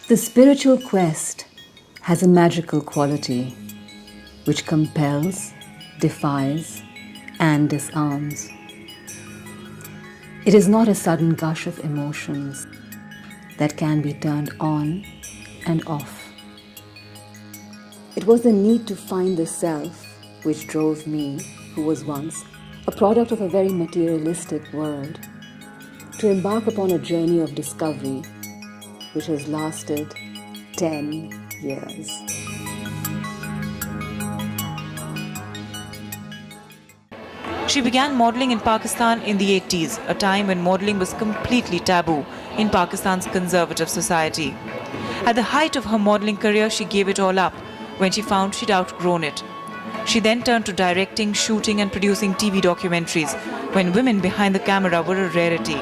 The spiritual quest has a magical quality which compels, defies, and disarms. It is not a sudden gush of emotions that can be turned on and off. It was the need to find the self which drove me, who was once a product of a very materialistic world, to embark upon a journey of discovery which has lasted 10 years. She began modeling in Pakistan in the 80s, a time when modeling was completely taboo in Pakistan's conservative society. At the height of her modeling career, she gave it all up when she found she'd outgrown it. She then turned to directing, shooting and producing TV documentaries when women behind the camera were a rarity.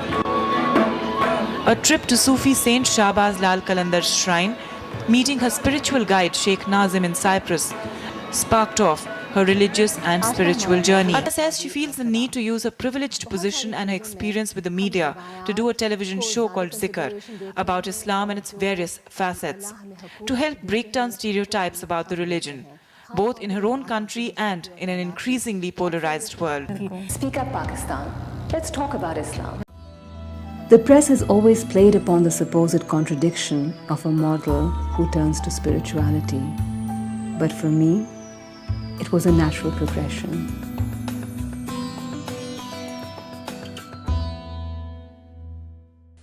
A trip to Sufi Saint Shahbaz Lal Qalandar's shrine, meeting her spiritual guide Sheikh Nazim in Cyprus, sparked off her religious and spiritual journey. Atiya says she feels the need to use her privileged position and her experience with the media to do a television show called Zikr about Islam and its various facets, to help break down stereotypes about the religion, both in her own country and in an increasingly polarized world. Speak up, Pakistan. Let's talk about Islam. The press has always played upon the supposed contradiction of a model who turns to spirituality. But for me, it was a natural progression.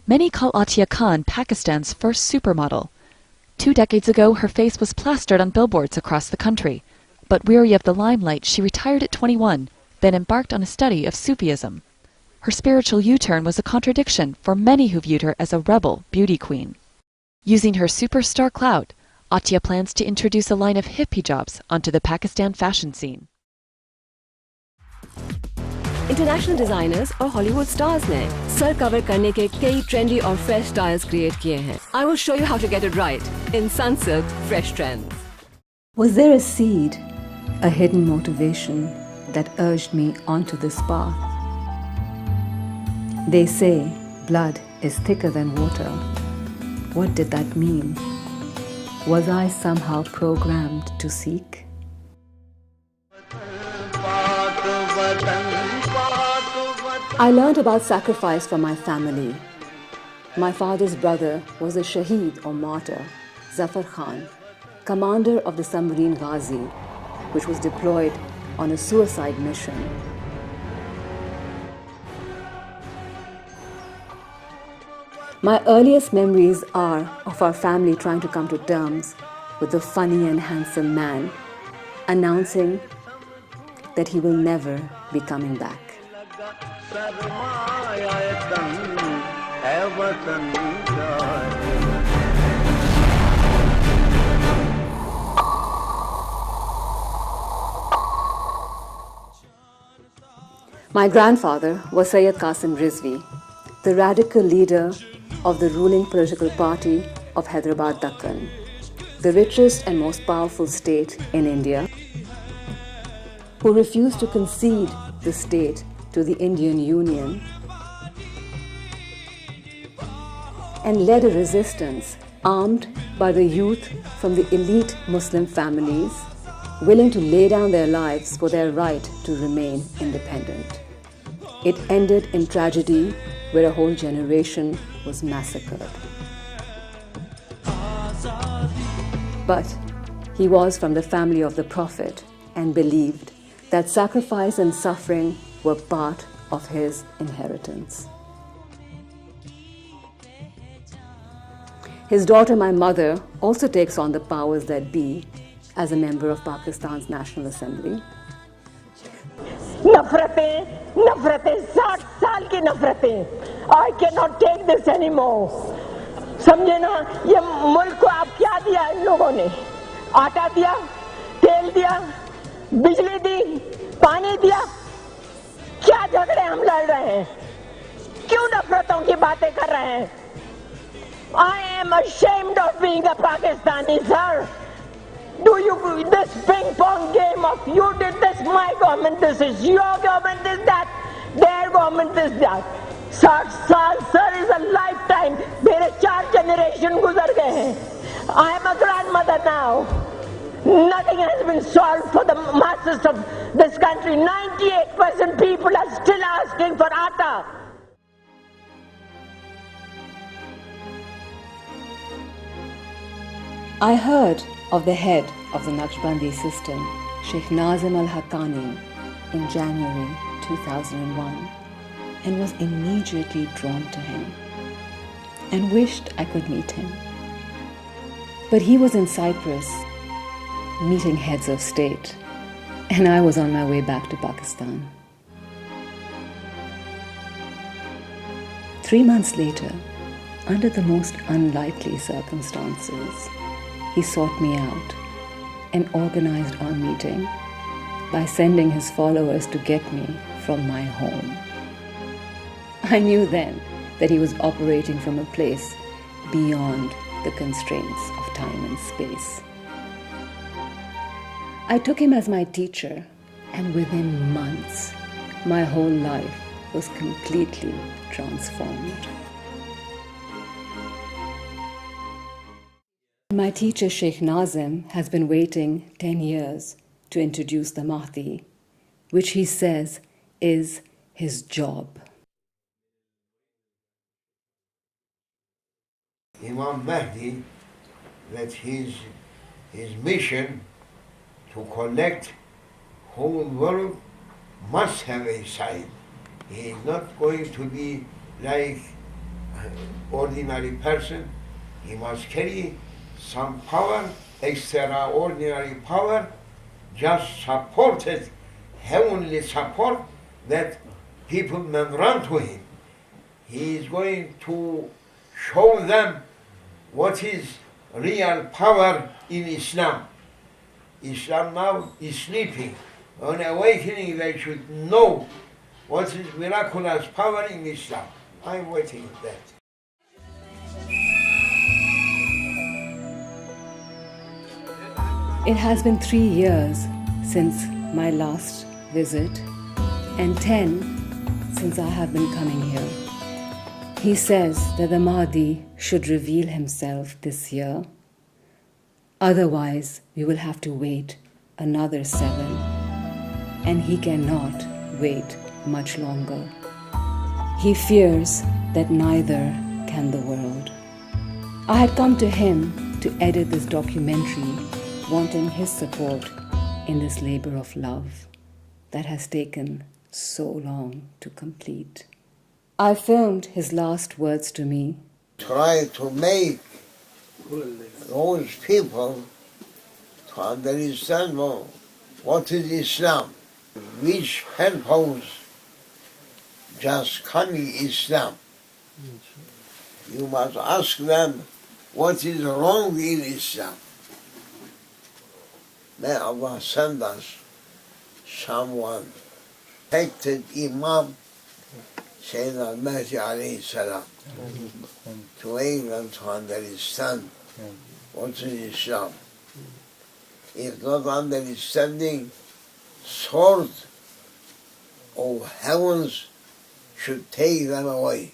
Many call Atiya Khan Pakistan's first supermodel. 2 decades ago, her face was plastered on billboards across the country. But weary of the limelight, she retired at 21, then embarked on a study of Sufism. Her spiritual U-turn was a contradiction for many who viewed her as a rebel beauty queen. Using her superstar clout, Atiya plans to introduce a line of hip hijabs onto the Pakistan fashion scene. International designers और Hollywood stars ने sir cover करने के कई trendy और fresh styles create किए हैं. I will show you how to get it right in Sunsilk Fresh Trends. Was there a seed, a hidden motivation that urged me onto this path? They say blood is thicker than water. What did that mean? Was I somehow programmed to seek? I learned about sacrifice from my family. My father's brother was a shaheed or martyr, Zafar Khan, commander of the submarine Ghazi, which was deployed on a suicide mission. My earliest memories are of our family trying to come to terms with the funny and handsome man, announcing that he will never be coming back. My grandfather was Sayyid Qasim Rizvi, the radical leader of the ruling political party of Hyderabad Dakkan, the richest and most powerful state in India, who refused to concede the state to the Indian Union and led a resistance armed by the youth from the elite Muslim families willing to lay down their lives for their right to remain independent. It ended in tragedy where a whole generation was massacred. But he was from the family of the Prophet and believed that sacrifice and suffering were part of his inheritance. His daughter, my mother, also takes on the powers that be as a member of Pakistan's National Assembly. नफरतें, 60 साल की नफरतें. I cannot take this anymore. समझे ना, ये मुल्क को आप क्या दिया इन लोगों ने? आटा दिया, तेल दिया, बिजली दी, पानी दिया. क्या झगड़े हम लड़ रहे हैं? क्यों नफरतों की बातें कर रहे हैं? I am ashamed of being a Pakistani, sir. Do you, this ping pong game of you did this, my government this is, your government is that, their government is that. 60 साल, sir, is a lifetime. मेरे 4 generation गुजर गए हैं. I am a grandmother now. Nothing has been solved for the masses of this country. 98% people are still asking for atta. I heard of the head of the Naqshbandi system, Sheikh Nazim al-Haqqani, in January 2001 and was immediately drawn to him and wished I could meet him. But he was in Cyprus meeting heads of state and I was on my way back to Pakistan. 3 months later, under the most unlikely circumstances, he sought me out and organized our meeting by sending his followers to get me from my home. I knew then that he was operating from a place beyond the constraints of time and space. I took him as my teacher, and within months, my whole life was completely transformed. My teacher Sheikh Nazim has been waiting 10 years to introduce the Mahdi, which he says is his job. Imam Mahdi, that his mission to collect whole world must have a side. He is not going to be like ordinary person. He must carry some power, extraordinary power, just supported, heavenly support, that people may run to him. He is going to show them what is real power in Islam. Islam now is sleeping. On awakening, they should know what is miraculous power in Islam. I'm waiting for that. It has been 3 years since my last visit and 10 since I have been coming here. He says that the Mahdi should reveal himself this year. Otherwise, we will have to wait another 7, and he cannot wait much longer. He fears that neither can the world. I had come to him to edit this documentary, wanting his support in this labor of love that has taken so long to complete. I filmed his last words to me. Try to make those people to understand what is Islam, which purpose just coming Islam. You must ask them what is wrong in Islam. May Allah send us someone, respected Imam Sayyidina Mahdi alayhi salam, to England to understand what is Islam. If not understanding, sword of heavens should take them away.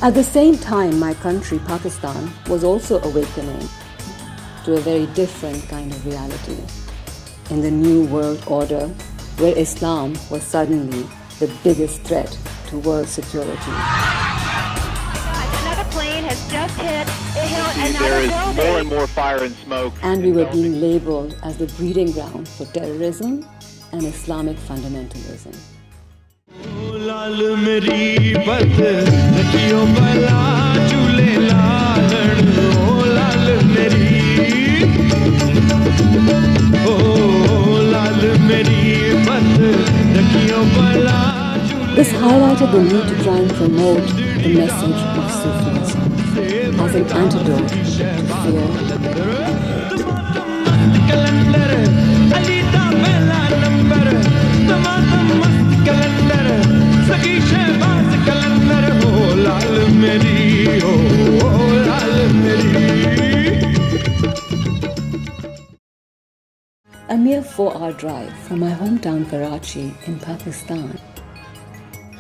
At the same time, my country, Pakistan, was also awakening to a very different kind of reality in the new world order, where Islam was suddenly the biggest threat to world security. Another plane has just hit a hill and There is more and more fire and smoke. And we were being labeled as the breeding ground for terrorism and Islamic fundamentalism. This highlighted the need to try and promote the message of Sufism as an antidote to fear. A mere 4-hour drive from my hometown Karachi in Pakistan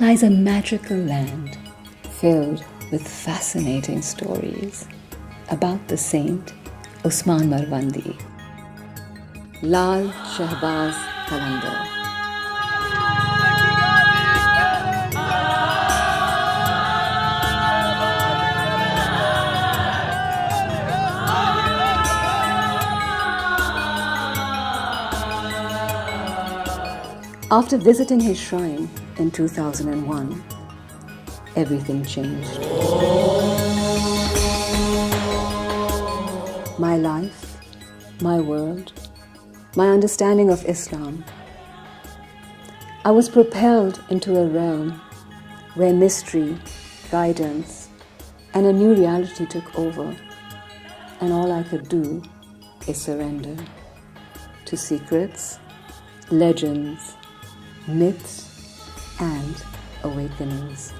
lies a magical land filled with fascinating stories about the saint Usman Marwandi. Lal Shahbaz Qalandar. After visiting his shrine in 2001, everything changed. My life, my world, my understanding of Islam. I was propelled into a realm where mystery, guidance, and a new reality took over, and all I could do is surrender to secrets, legends, myths, and awakenings.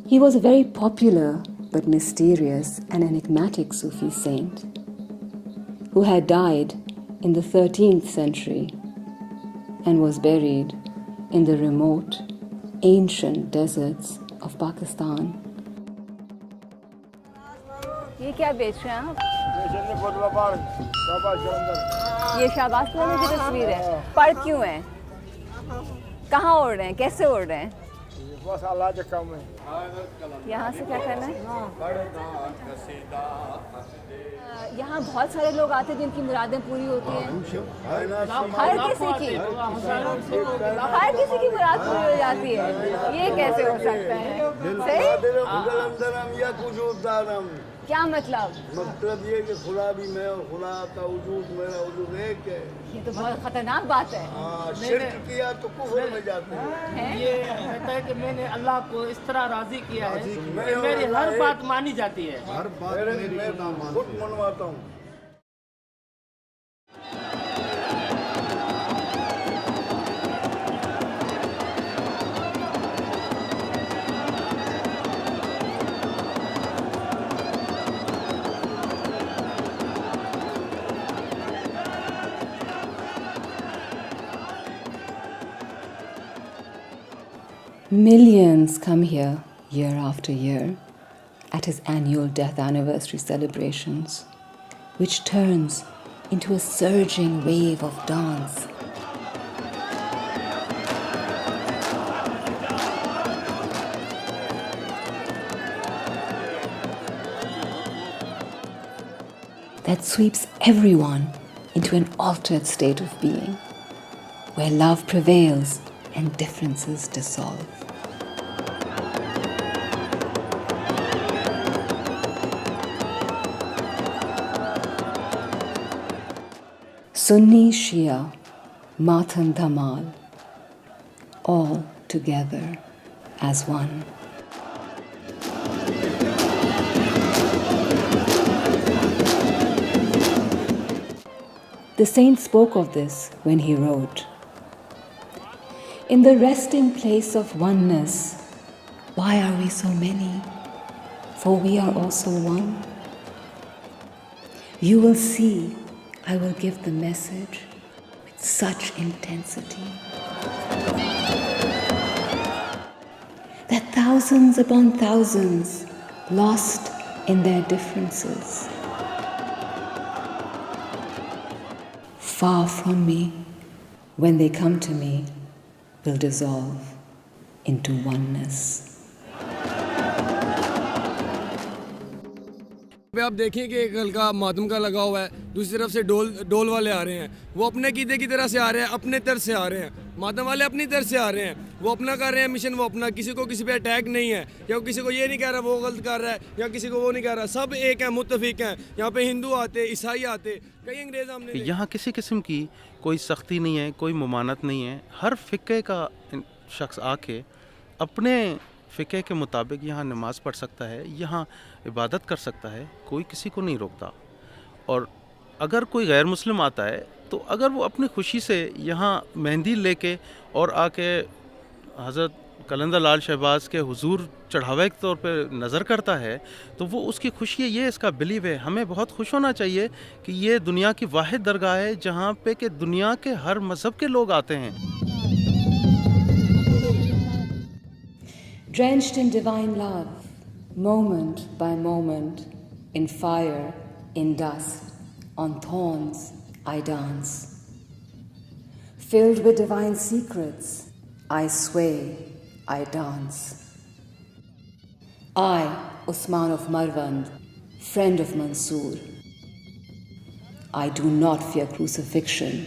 He was a very popular but mysterious and enigmatic Sufi saint who had died in the 13th century and was buried in the remote, ancient deserts of Pakistan. ये क्या बेच रहे हैं आप? ये शाहबाज वाले की तस्वीर है। पढ़ क्यों है? कहाँ उड़ रहे हैं? कैसे उड़ रहे हैं? यहाँ से क्या करना है? यहाँ बहुत सारे लोग आते हैं जिनकी मुरादें पूरी होती हैं। हर किसी की मुराद पूरी हो जाती है। ये कैसे हो सकता है? सही? क्या मतलब? मतलब ये कि खुदा भी मैं और खुदा का वजूद मेरा वजूद एक है। ये तो बहुत खतरनाक बात है। शिर्क किया तो कुफ्र में जाते हैं। ये कहता है कि मैंने अल्लाह को इस तरह राजी किया है कि मेरी हर बात मानी जाती है। हर बात मैं खुद मनवाता हूँ। Millions come here year after year at his annual death anniversary celebrations, which turns into a surging wave of dance. That sweeps everyone into an altered state of being, where love prevails and differences dissolve. Sunni, Shia, Matam, Dhamal, all together as one. The saint spoke of this when he wrote, "In the resting place of oneness, why are we so many? For we are also one. You will see, I will give the message with such intensity that thousands upon thousands, lost in their differences, far from me, when they come to me, will dissolve into oneness." आप देखें कि एक हल्का मातम का लगा हुआ है, दूसरी तरफ से डोल वाले आ रहे हैं। वो अपने कीदे की तरह से आ रहे हैं, अपने तरफ से आ रहे हैं। मातम वाले अपनी तरफ से आ रहे हैं, वो अपना कर रहे हैं मिशन, वो अपना, किसी को किसी पे अटैक नहीं है, या किसी को ये नहीं कह रहा वो गलत कर रहा है, या किसी को वो नहीं कह रहा, सब एक है, मुत्तफिक हैं। यहाँ पे हिंदू आते, ईसाई आते, कई अंग्रेज हमने। यहाँ किसी किस्म की कोई सख्ती नहीं है, कोई मुमानत नहीं है। हर फ़िक़े का शख्स आके अपने फ़िक़े के मुताबिक यहाँ नमाज़ पढ़ सकता है, यहाँ इबादत कर सकता है, कोई किसी को नहीं रोकता। और अगर कोई गैर मुस्लिम आता है तो तो अगर वो अपनी खुशी से यहाँ मेहंदी लेके और आके हज़रत कलंदर लाल शहबाज के हुजूर चढ़ावे के तौर पे नज़र करता है, तो वो उसकी खुशी है, ये इसका बिलीव है। हमें बहुत खुश होना चाहिए कि ये दुनिया की वाहिद दरगाह है जहाँ पे कि दुनिया के हर मज़हब के लोग आते हैं। Drenched in divine love, moment by moment, in fire, in dust, on thorns, I dance. Filled with divine secrets, I sway, I dance. I, Usman of Marwand, friend of Mansoor, I do not fear crucifixion,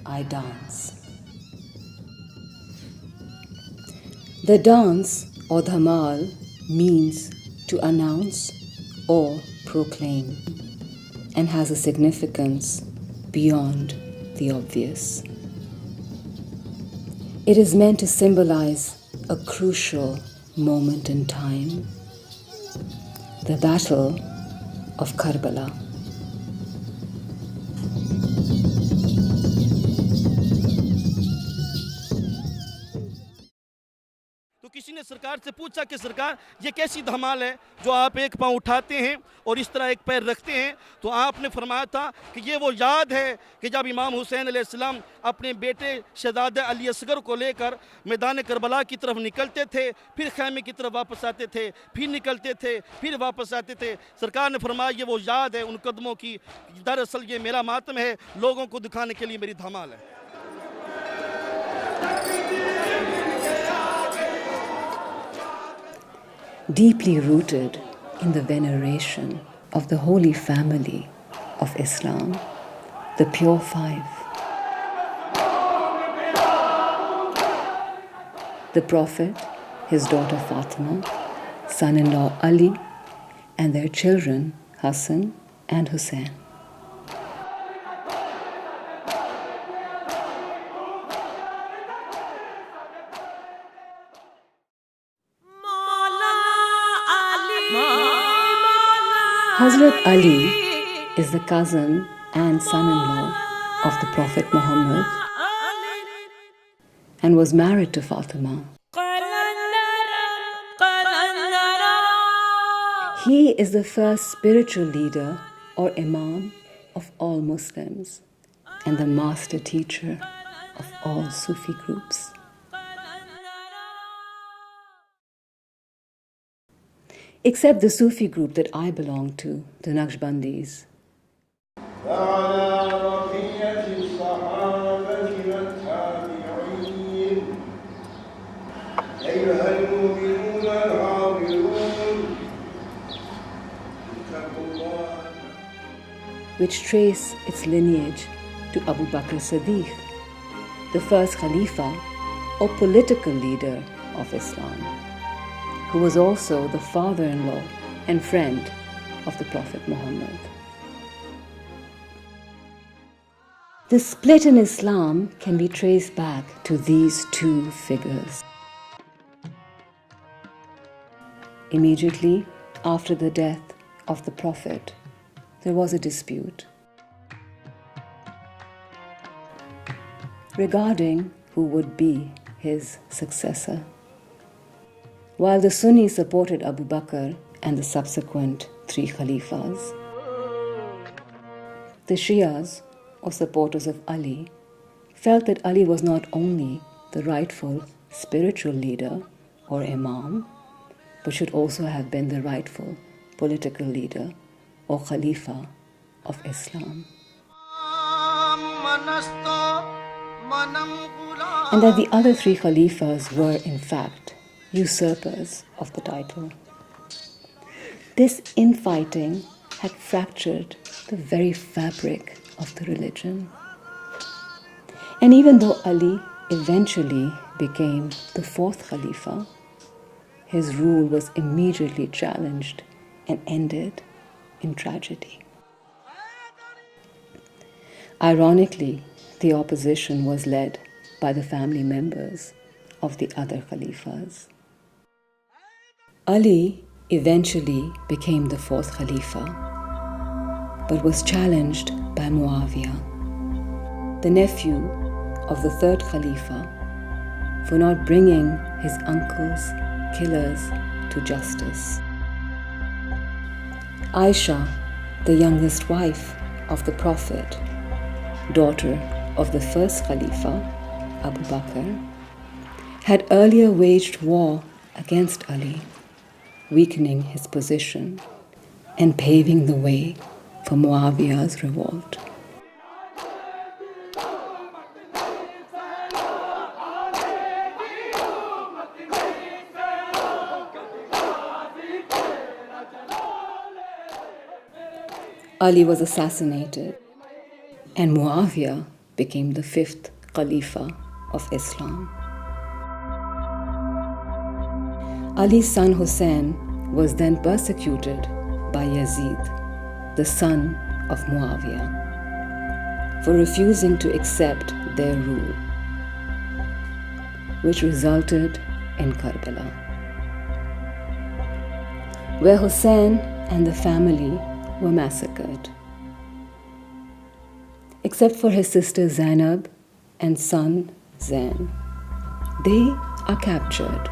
I dance. The dance or dhamal means to announce or proclaim and has a significance beyond the obvious. It is meant to symbolize a crucial moment in time, the Battle of Karbala. किसी ने सरकार से पूछा कि सरकार ये कैसी धमाल है जो आप एक पाँव उठाते हैं और इस तरह एक पैर रखते हैं, तो आपने फरमाया था कि ये वो याद है कि जब इमाम हुसैन अलैहिस्सलाम अपने बेटे शहजादा अली असगर को लेकर मैदान करबला की तरफ निकलते थे, फिर खैमे की तरफ वापस आते थे, फिर निकलते थे, फिर वापस आते थे। सरकार ने फरमाया ये वो याद है उन कदमों की, दरअसल ये मेरा मातम है, लोगों को दिखाने के लिए मेरी धमाल है। Deeply rooted in the veneration of the holy family of Islam, the pure five, the Prophet, his daughter Fatima, son-in-law Ali, and their children Hassan and Hussein. Hazrat Ali is the cousin and son-in-law of the Prophet Muhammad and was married to Fatima. He is the first spiritual leader or imam of all Muslims and the master teacher of all Sufi groups. Except the Sufi group that I belong to, the Naqshbandis. Which trace its lineage to Abu Bakr Siddiq, the first Khalifa or political leader of Islam, who was also the father-in-law and friend of the Prophet Muhammad. The split in Islam can be traced back to these two figures. Immediately after the death of the Prophet, there was a dispute regarding who would be his successor. While the Sunnis supported Abu Bakr and the subsequent three Khalifas, the Shias, or supporters of Ali, felt that Ali was not only the rightful spiritual leader or imam, but should also have been the rightful political leader or Khalifa of Islam. And that the other three Khalifas were, in fact, usurpers of the title. This infighting had fractured the very fabric of the religion. And even though Ali eventually became the fourth Khalifa, his rule was immediately challenged and ended in tragedy. Ironically, the opposition was led by the family members of the other Khalifas. Ali eventually became the fourth Khalifa, but was challenged by Muawiyah, the nephew of the third Khalifa, for not bringing his uncle's killers to justice. Aisha, the youngest wife of the Prophet, daughter of the first Khalifa, Abu Bakr, had earlier waged war against Ali, weakening his position and paving the way for Muawiyah's revolt. Ali was assassinated, and Muawiyah became the fifth Khalifa of Islam. Ali's son Hussein was then persecuted by Yazid, the son of Muawiyah, for refusing to accept their rule, which resulted in Karbala, where Hussein and the family were massacred. Except for his sister Zainab and son Zain, they are captured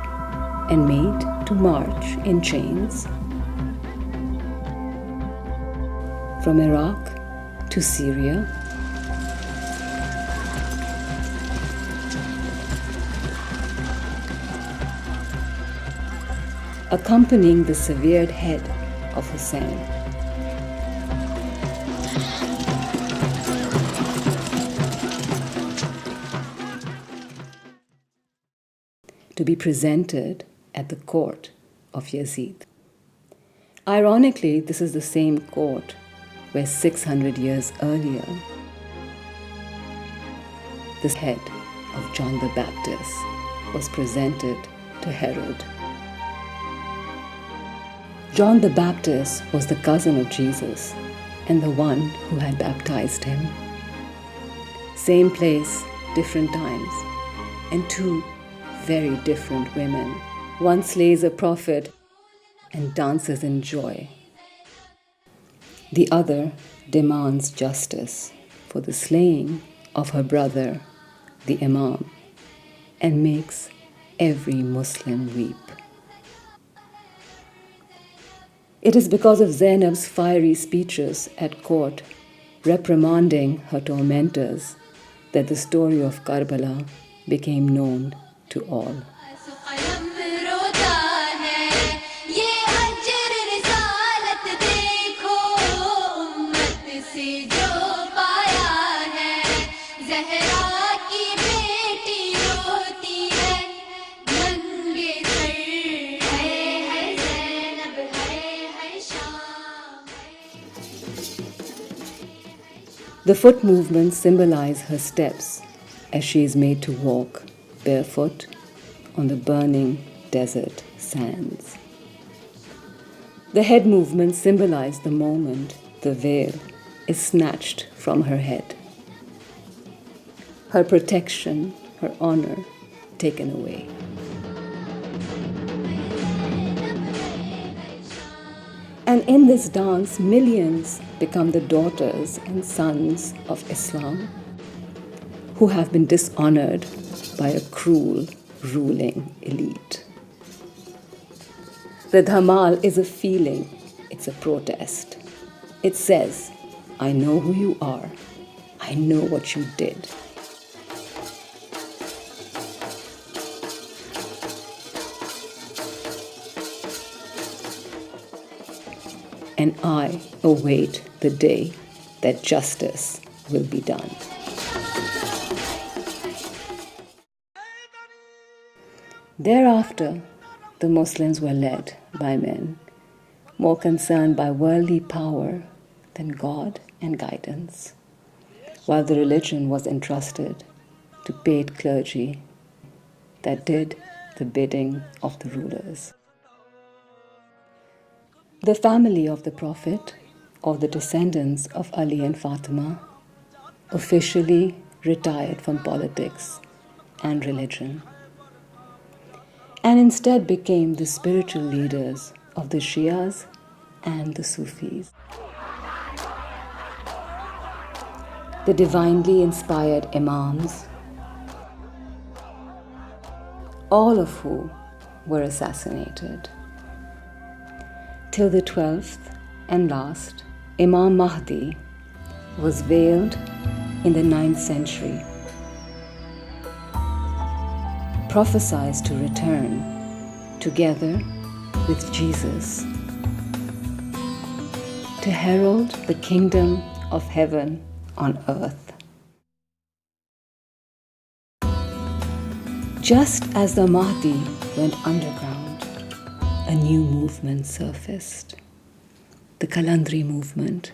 and made to march in chains from Iraq to Syria, accompanying the severed head of Hussein. To be presented at the court of Yazid. Ironically, this is the same court where 600 years earlier, the head of John the Baptist was presented to Herod. John the Baptist was the cousin of Jesus and the one who had baptized him. Same place, different times, and two very different women. One slays a prophet and dances in joy. The other demands justice for the slaying of her brother, the Imam, and makes every Muslim weep. It is because of Zainab's fiery speeches at court, reprimanding her tormentors, that the story of Karbala became known to all. The foot movements symbolize her steps as she is made to walk barefoot on the burning desert sands. The head movements symbolize the moment the veil is snatched from her head. Her protection, her honor taken away. And in this dance, millions become the daughters and sons of Islam who have been dishonored by a cruel ruling elite. The dhamal is a feeling, it's a protest. It says, I know who you are, I know what you did. And I await the day that justice will be done. Thereafter, the Muslims were led by men more concerned by worldly power than God and guidance, while the religion was entrusted to paid clergy that did the bidding of the rulers. The family of the Prophet, or the descendants of Ali and Fatima, officially retired from politics and religion, and instead became the spiritual leaders of the Shias and the Sufis. the divinely inspired imams, all of whom were assassinated, till the 12th and last Imam Mahdi was veiled in the 9th century, prophesied to return together with Jesus to herald the kingdom of heaven on earth. Just as the Mahdi went underground, a new movement surfaced, the Qalandari movement.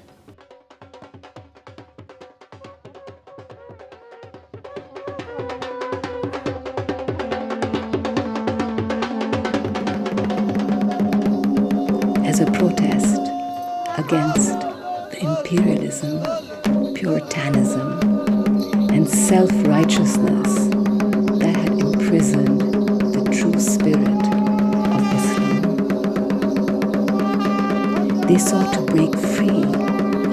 As a protest against the imperialism, puritanism, and self-righteousness that had imprisoned the true spirit of Islam. They sought to break free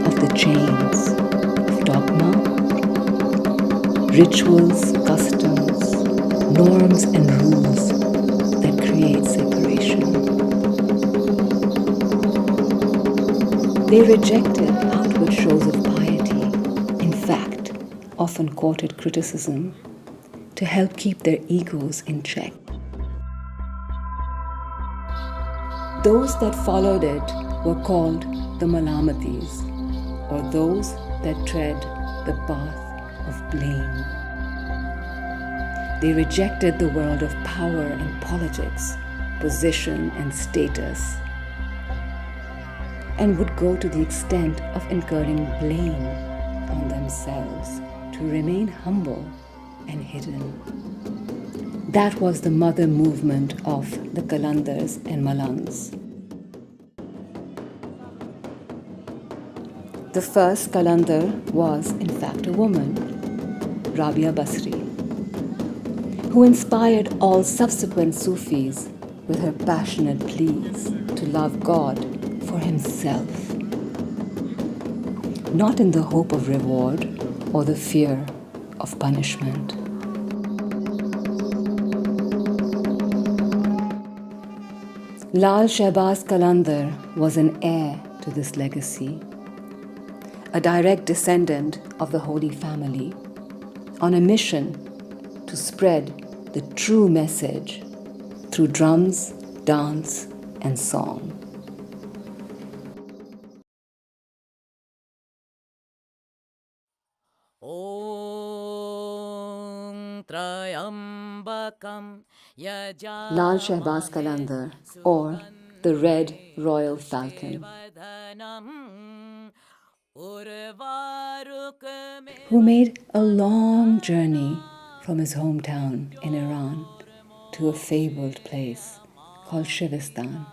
of the chains of dogma, rituals, customs, norms, and rules that create separation. They rejected outward shows of piety, in fact, often courted criticism to help keep their egos in check. Those that followed it were called the Malamatis, or those that tread the path of blame. They rejected the world of power and politics, position and status, and would go to the extent of incurring blame on themselves to remain humble and hidden. That was the mother movement of the Qalandars and Malans. The first Qalandar was, in fact, a woman, Rabia Basri, who inspired all subsequent Sufis with her passionate pleas to love God for himself, not in the hope of reward or the fear of punishment. Lal Shehbaz Qalandar was an heir to this legacy, a direct descendant of the Holy Family, on a mission to spread the true message through drums, dance, and song. Lal Shehbaz Qalandar, or the Red Royal Falcon, who made a long journey from his hometown in Iran to a fabled place called Shivistan,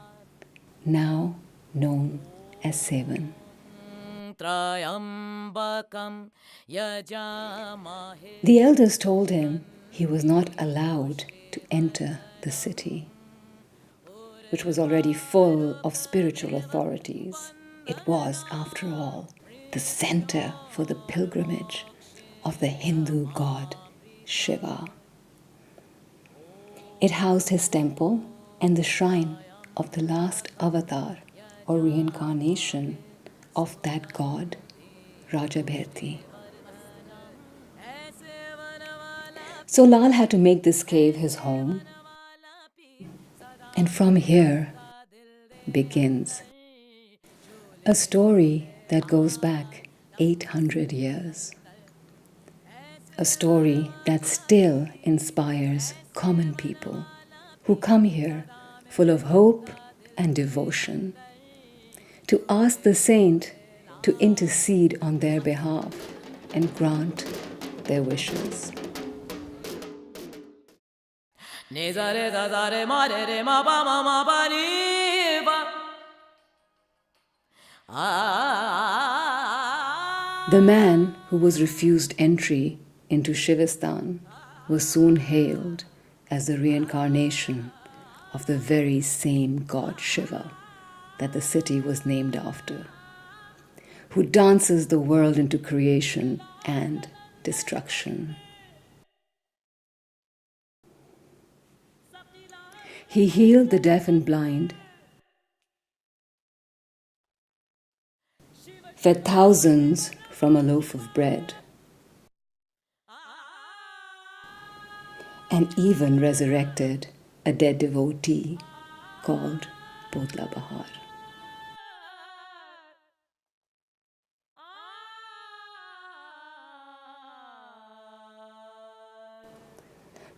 now known as Sevan. The elders told him he was not allowed to enter the city, which was already full of spiritual authorities. It was, after all, the center for the pilgrimage of the Hindu god Shiva. It housed his temple and the shrine of the last avatar or reincarnation of that god, Rajabherti. So Lal had to make this cave his home, and from here begins a story that goes back 800 years. A story that still inspires common people who come here full of hope and devotion to ask the saint to intercede on their behalf and grant their wishes. The man who was refused entry into Shivistan was soon hailed as the reincarnation of the very same god Shiva that the city was named after, who dances the world into creation and destruction. He healed the deaf and blind, fed thousands from a loaf of bread, and even resurrected a dead devotee called Potla Bahar.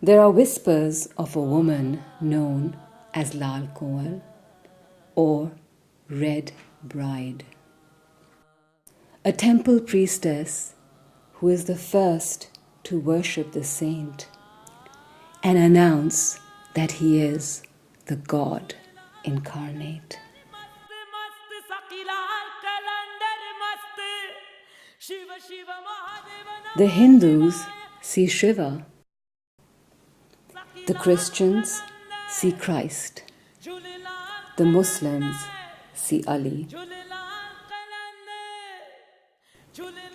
There are whispers of a woman known as Lal Koal or Red Bride, a temple priestess who is the first to worship the saint and announce that he is the God incarnate. The Hindus see Shiva, the Christians see Christ, the Muslims see Ali,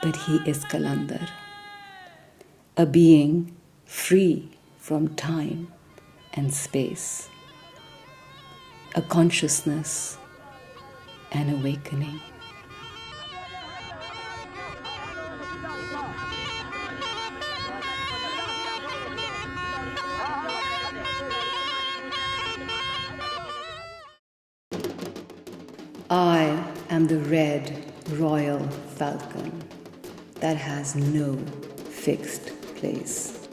but he is Qalandar, a being free from time and space, a consciousness, an awakening. I am the red royal falcon that has no fixed place.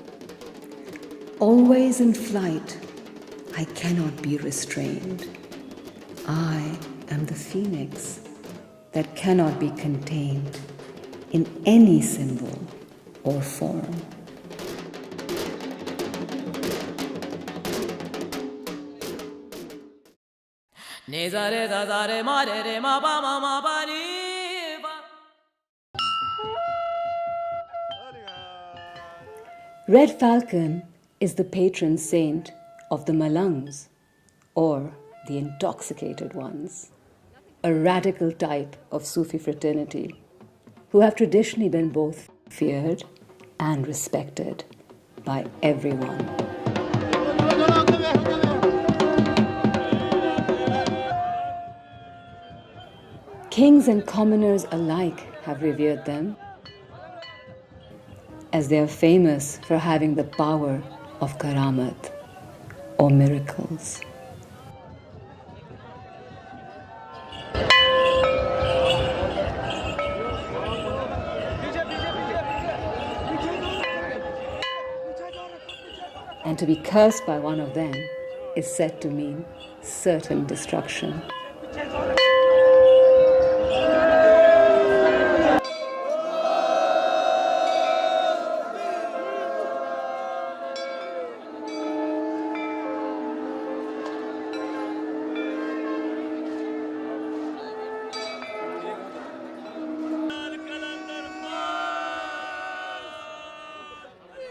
Always in flight, I cannot be restrained. I am the phoenix that cannot be contained in any symbol or form. Red Falcon is the patron saint of the Malangs, or the intoxicated ones, a radical type of Sufi fraternity who have traditionally been both feared and respected by everyone. Kings and commoners alike have revered them, as they are famous for having the power of karamat, or miracles. And to be cursed by one of them is said to mean certain destruction.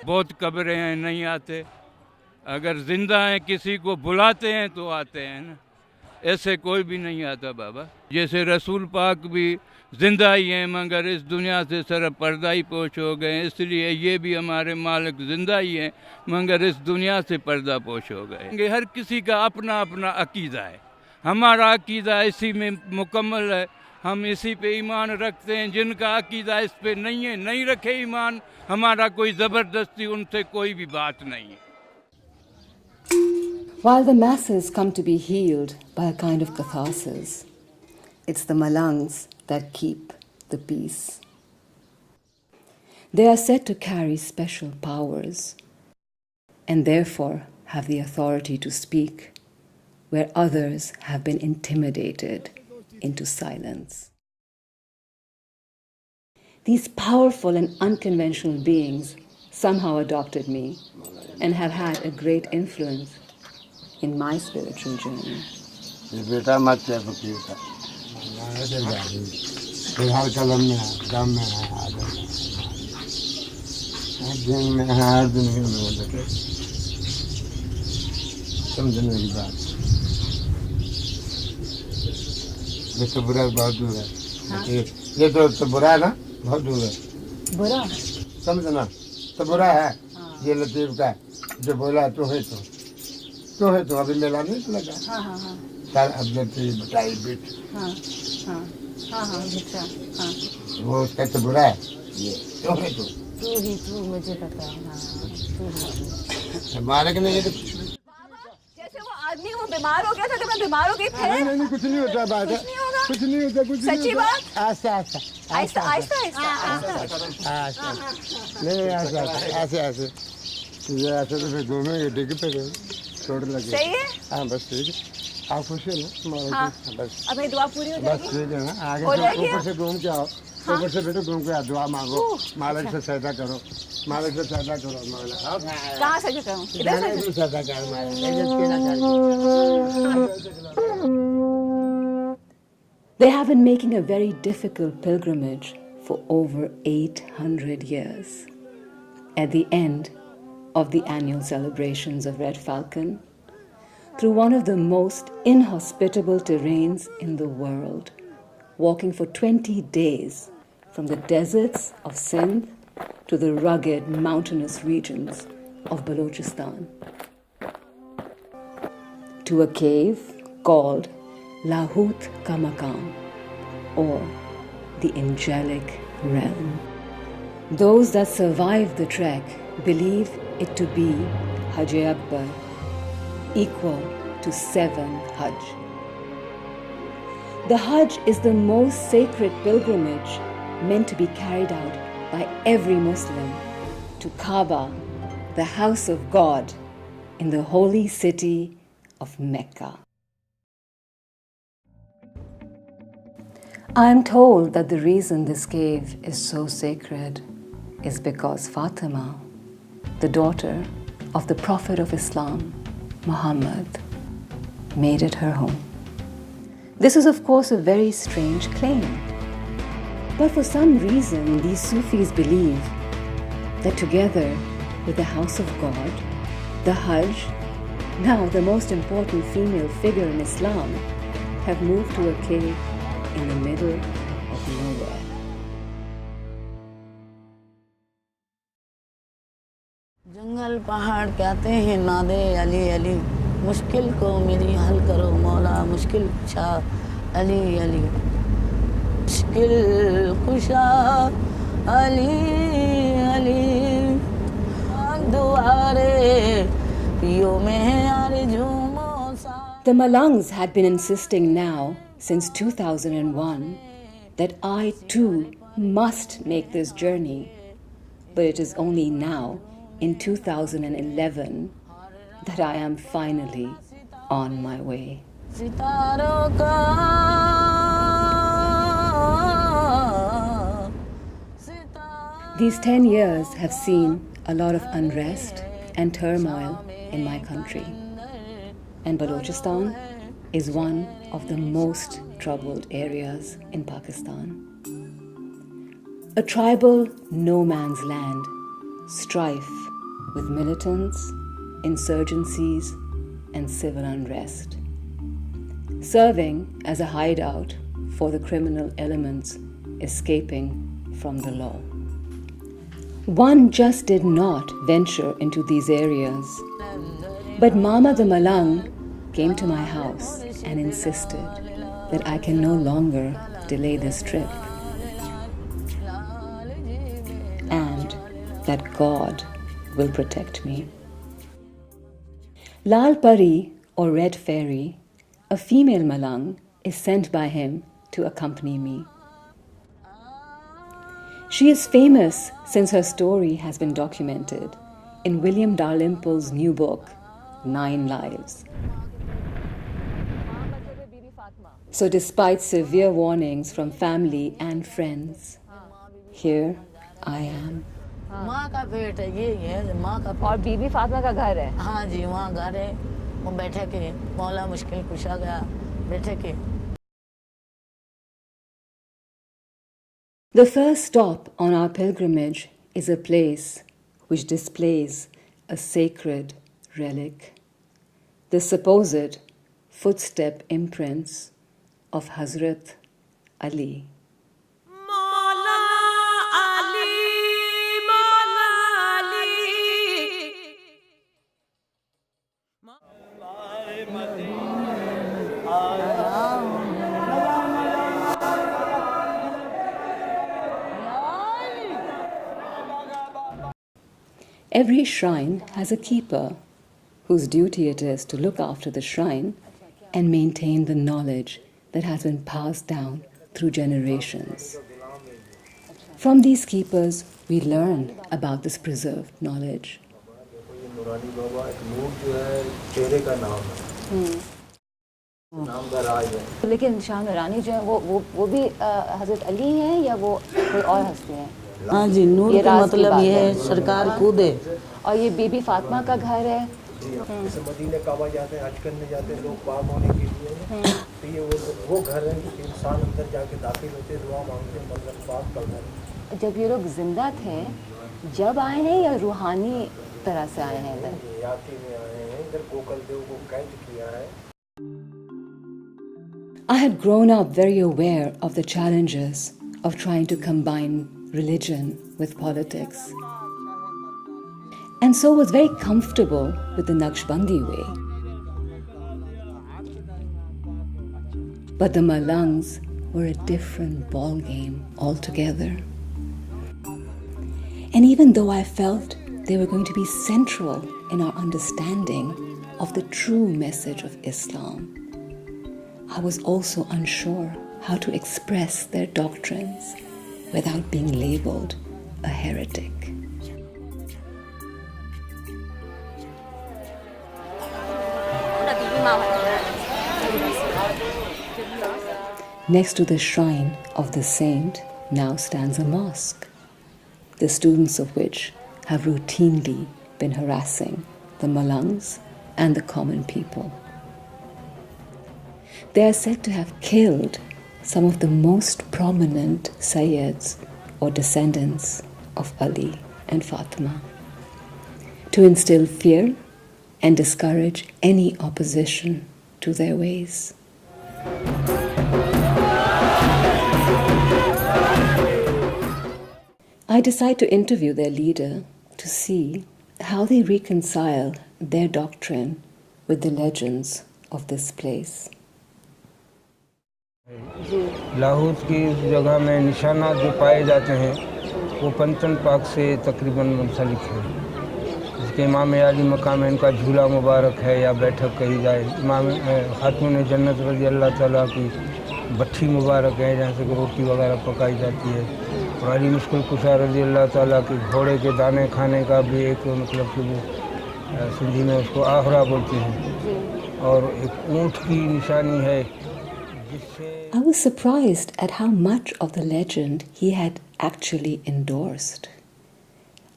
बहुत कब्रें हैं नहीं आते, अगर जिंदा हैं किसी को बुलाते हैं तो आते हैं ना, ऐसे कोई भी नहीं आता बाबा। जैसे रसूल पाक भी जिंदा ही हैं मगर इस दुनिया से सिर्फ पर्दा ही पोश हो गए, इसलिए ये भी हमारे मालिक जिंदा ही हैं मगर इस दुनिया से पर्दा पोश हो गए। हर किसी का अपना अपना अकीदा है, हमारा अकीदा इसी में मुकम्मल है, हम इसी पे ईमान रखते हैं। जिनका अकीदा इस पे नहीं है नहीं रखे ईमान, हमारा कोई ज़बरदस्ती उनसे कोई भी बात नहीं है। While the masses come to be healed by a kind of catharsis, it's the Malangs that keep the peace. They are said to carry special powers and therefore have the authority to speak where others have been intimidated into silence. These powerful and unconventional beings somehow adopted me and have had a great influence in my spiritual journey. ये तो बुरा है ना, बहुत दूर है। बुरा समझना तो बुरा है। ये लतीफ का जो बोला तो है तो अभी मेला नहीं लगा। हाँ हाँ हाँ सर अब लतीफ बटाई बिट हाँ हाँ हाँ हाँ अच्छा हाँ वो उसका तो बुरा है। ये तो है तू मुझे पता है। हाँ तू हमारे के नहीं। जैसे वो आदमी वो बीमार हो गया था, तो मैं बीमार हो गई फिर। नहीं कुछ नहीं होता बात है। कुछ नहीं होता सच्ची बात। आस्ता आस्ता आहिस्ता आहिस्ता नहीं ऐसे ये ऐसे तो फिर दोनों ये डिग पे गए चोट लगे। सही है। हाँ बस ठीक है। आप खुश है ना? हाँ बस अब मेरी दुआ पूरी हो बस जाएगी। ठीक है ना। आगे हो से जाएगी। ऊपर से घूम के आओ। ऊपर से बेटो घूम के दुआ मांगो। मालिक से सजदा करो। मालिक से सजदा करो। मौला कहाँ सजदा करूँ? इधर सजदा कर मालिक। They have been making a very difficult pilgrimage for over 800 years. At the end of the annual celebrations of Red Falcon, through one of the most inhospitable terrains in the world, walking for 20 days from the deserts of Sindh to the rugged mountainous regions of Balochistan, to a cave called Lahut Ka Maqam, or the angelic realm. Those that survive the trek believe it to be Hajj Akbar, equal to 7 Hajj. The Hajj is the most sacred pilgrimage meant to be carried out by every Muslim to Kaaba, the house of God in the holy city of Mecca. I am told that the reason this cave is so sacred is because Fatima, the daughter of the Prophet of Islam, Muhammad, made it her home. This is, of course, a very strange claim. But for some reason, these Sufis believe that together with the house of God, the Hajj, now the most important female figure in Islam, have moved to a cave in the middle of nowhere. जंगल पहाड़ कहते हैं नादे अली अली, मुश्किल को मेरी हल करो मौला, मुश्किल कुशा अली अली, मुश्किल कुशा अली अली, दुआरे पियो में आरज़ूमो सा। The Malangs had been insisting now since 2001 that I too must make this journey, but it is only now in 2011 that I am finally on my way. These 10 years have seen a lot of unrest and turmoil in my country, and Balochistan is one of the most troubled areas in Pakistan. A tribal no man's land, strife with militants, insurgencies, and civil unrest, serving as a hideout for the criminal elements escaping from the law. One just did not venture into these areas, but Mama the Malang came to my house and insisted that I can no longer delay this trip, and that God will protect me. Lal Pari, or Red Fairy, a female Malang, is sent by him to accompany me. She is famous since her story has been documented in William Dalrymple's new book, 9 Lives. So despite severe warnings from family and friends, here I am. माँ का पेट है ये माँ का पेट। और बीबी फातिमा का घर है। हाँ जी वहाँ घर है, वो बैठे के मौला मुश्किल कुशा गया बैठे के। The first stop on our pilgrimage is a place which displays a sacred relic, the supposed footstep imprints of Hazrat Ali. Maula Ali Every shrine has a keeper whose duty it is to look after the shrine and maintain the knowledge that has been passed down through generations. From these keepers, we learn about this preserved knowledge. लेकिन शाह नूरानी जो है वो भी हजरत अली हैं या वो कोई और हस्ती हैं? हाँ जी, नूर का मतलब ये है सरकार खुद है। और ये बीबी फातिमा का घर है। जैसे मदीने काबा जाते हैं, हज करने जाते हैं लोग पाक होने के लिए, तो ये वो घर है कि इंसान अंदर जाके दाखिल होते हैं, दुआ मांगते हैं, मतलब पाक करना है। जब ये लोग जिंदा थे, जब आए हैं या रूहानी तरह से आए हैं इधर? याती में आए हैं, इधर गोकल देव को कैद किया है। I had grown up very aware of the challenges of trying to combine religion with politics, and so was very comfortable with the Naqshbandi way. But the Malangs were a different ballgame altogether. And even though I felt they were going to be central in our understanding of the true message of Islam, I was also unsure how to express their doctrines without being labeled a heretic. Next to the shrine of the saint now stands a mosque, the students of which have routinely been harassing the Malangs and the common people. They are said to have killed some of the most prominent Sayyids or descendants of Ali and Fatima to instill fear and discourage any opposition to their ways. I decide to interview their leader to see how they reconcile their doctrine with the legends of this place. Lahore की जगह में निशानात जो पाए जाते हैं वो पंचन पाक से तकरीबन मुंसलिक है, जिसके इमाम अली मकाम इनका झूला मुबारक है या बैठक कही जाए। इमाम खातून जन्नत रज़ी अल्लाह ताला की भट्ठी मुबारक है जहाँ से रोटी वगैरह पकाई जाती है। और अली मुश्किल कुशा रज़ी अल्लाह ताला की घोड़े के दाने खाने का भी एक मतलब कि वो सिंधी में उसको आहरा बोलते हैं, और एक ऊँट की निशानी है। I was surprised at how much of the legend he had actually endorsed.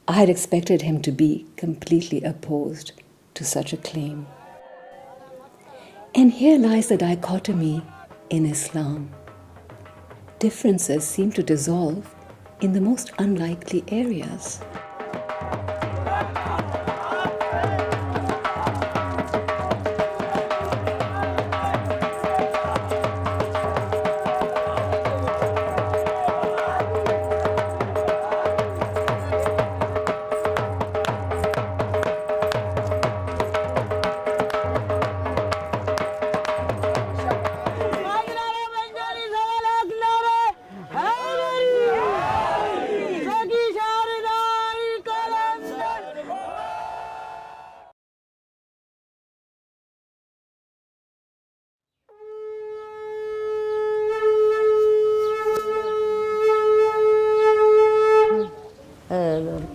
I had expected him to be completely opposed to such a claim. And here lies the dichotomy in Islam. Differences seem to dissolve in the most unlikely areas.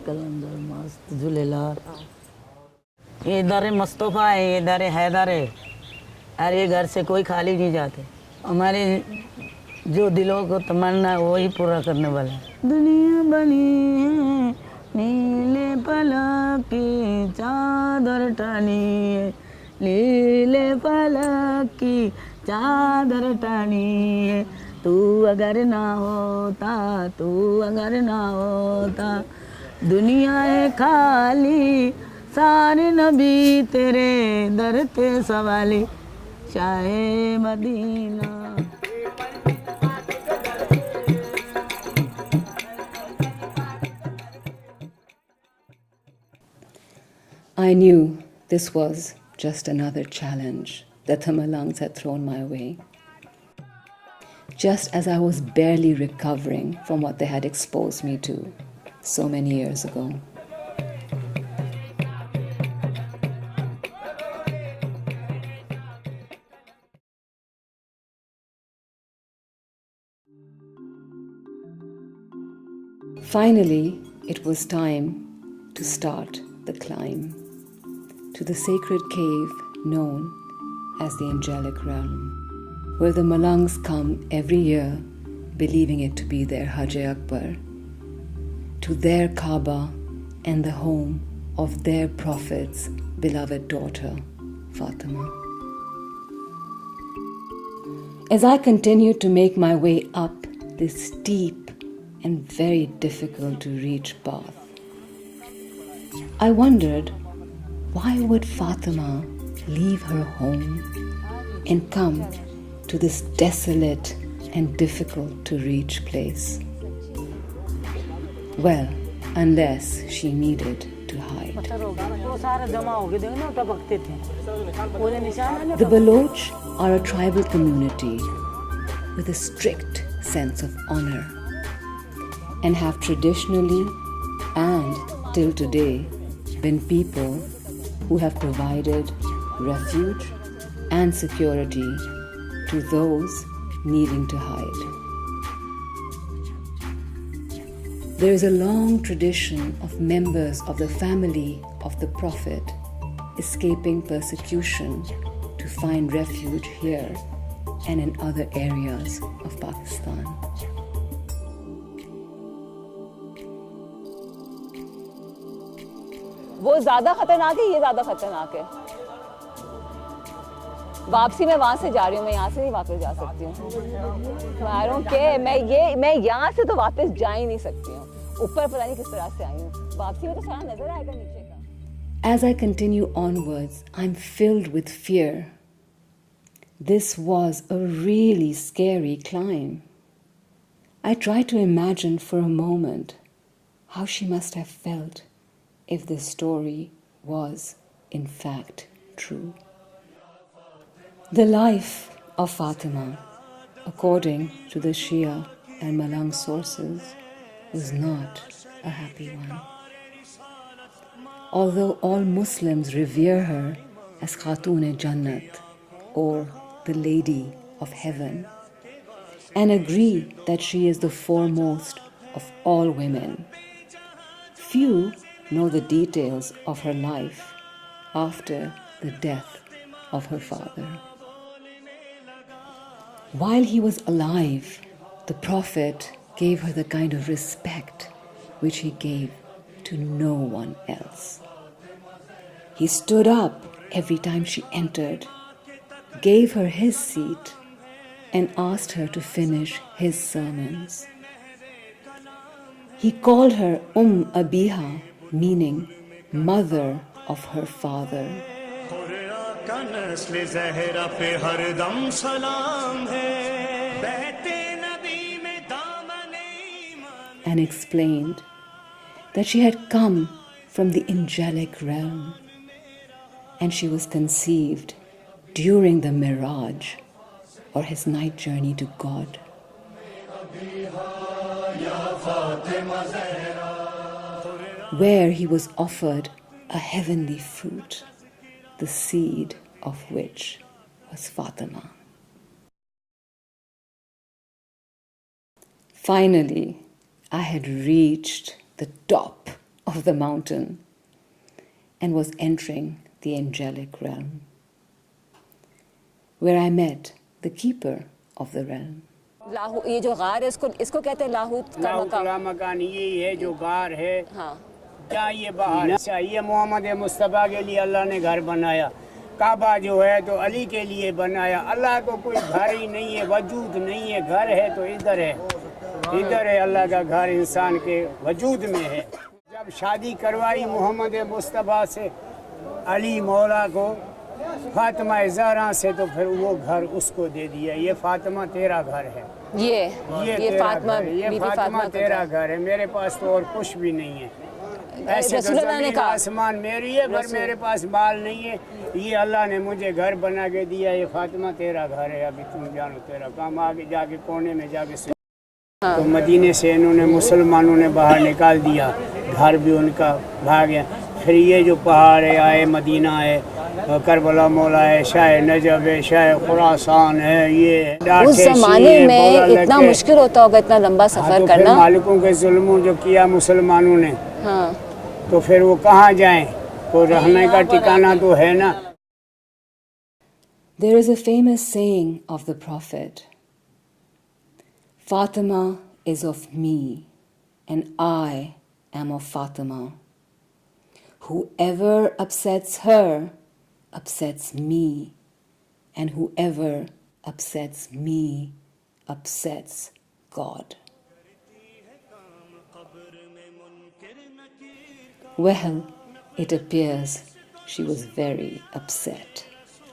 कलंदर मस्त झूलेलाल। ये दर मुस्तफ़ा है, ये दर हैदर है, और ये घर से कोई खाली नहीं जाते। हमारे जो दिलों को तमन्ना है वही पूरा करने वाला है। दुनिया बनी है नीले पलक की चादर टानी है, नीले पलक की चादर टानी है। तू अगर ना होता, तू अगर ना होता, दुनिया है खाली, सारे नबी तेरे दर ते सवाली, Shah Medina. I knew this was just another challenge that the Malangs had thrown my way. Just as I was barely recovering from what they had exposed me to so many years ago. Finally, it was time to start the climb to the sacred cave known as the Angelic Realm, where the Malangs come every year believing it to be their Hajj-e-Akbar, to their Kaaba and the home of their Prophet's beloved daughter, Fatima. As I continued to make my way up this steep and very difficult to reach path, I wondered, why would Fatima leave her home and come to this desolate and difficult to reach place? Well, unless she needed to hide. The Baloch are a tribal community with a strict sense of honor and have traditionally and till today been people who have provided refuge and security to those needing to hide. There is a long tradition of members of the family of the Prophet escaping persecution to find refuge here and in other areas of Pakistan. वो ज़्यादा खतरनाक है, ये ज़्यादा खतरनाक है। वापसी मैं वहाँ से जा रही हूँ, मैं यहाँ से नहीं वापस जा सकती हूँ। I don't care, मैं यहाँ से तो वापस जा ही नहीं सकती हूँ। ऊपर पता नहीं किस तरह से आई हूँ, वापसी में तो सारा नजर आएगा नीचे का। As I continue onwards, I'm filled with fear. This was a really scary climb. I try to imagine for a moment how she must have felt if this story was in fact true. The life of Fatima, according to the Shia and Malang sources, was not a happy one. Although all Muslims revere her as Khatoon-e-Jannat, or the Lady of Heaven, and agree that she is the foremost of all women, few know the details of her life after the death of her father. While he was alive, the Prophet gave her the kind of respect which he gave to no one else. He stood up every time she entered, gave her his seat, and asked her to finish his sermons. He called her Abiha, meaning mother of her father. And explained that she had come from the angelic realm and she was conceived during the Miraj, or his night journey to God. Where he was offered a heavenly fruit, the seed of which was Fatima. Finally, I had reached the top of the mountain and was entering the angelic realm, where I met the keeper of the realm. ये जो गार है इसको कहते हैं लाहूत का मकान यही है जो गार है। हाँ। क्या ये बाहर चाहिए मोहम्मद मुस्तफ़ा के लिए अल्लाह ने घर बनाया, काबा जो है तो अली के लिए बनाया। अल्लाह को कोई घर ही नहीं है, वजूद नहीं है, घर है तो इधर है अल्लाह का घर इंसान के वजूद में है। जब शादी करवाई मोहम्मद मुस्तफ़ा से अली मौला को फातिमा ज़हरा से, तो फिर वो घर उसको दे दिया। ये फातिमा तेरा घर है, ये फातिमा तेरा घर है, मेरे पास तो और कुछ भी नहीं है। ऐसे तो ज़मीन आसमान मेरी है, पर मेरे पास माल नहीं है। ये अल्लाह ने मुझे घर बना के दिया, ये फातिमा तेरा घर है, अभी तुम जानो तेरा काम। आगे जाके कोने में जाके तो मदीने से इन्होंने मुसलमानों ने बाहर निकाल दिया, घर भी उनका भाग गया। फिर ये जो पहाड़ है आए, मदीना है, करबला मौला है, शाह नजब है, शाह खुरासान है, ये उस जमाने में इतना मुश्किल होता होगा इतना लंबा सफर करना। मालिकों के जुल्मों जो किया मुसलमानों ने, हाँ, तो फिर वो कहाँ जाएं? कोई रहने का ठिकाना तो है ना। There is a famous saying of the Prophet, Fatima is of me and I am of Fatima. Whoever upsets her upsets me, and whoever upsets me upsets God. Well, it appears she was very upset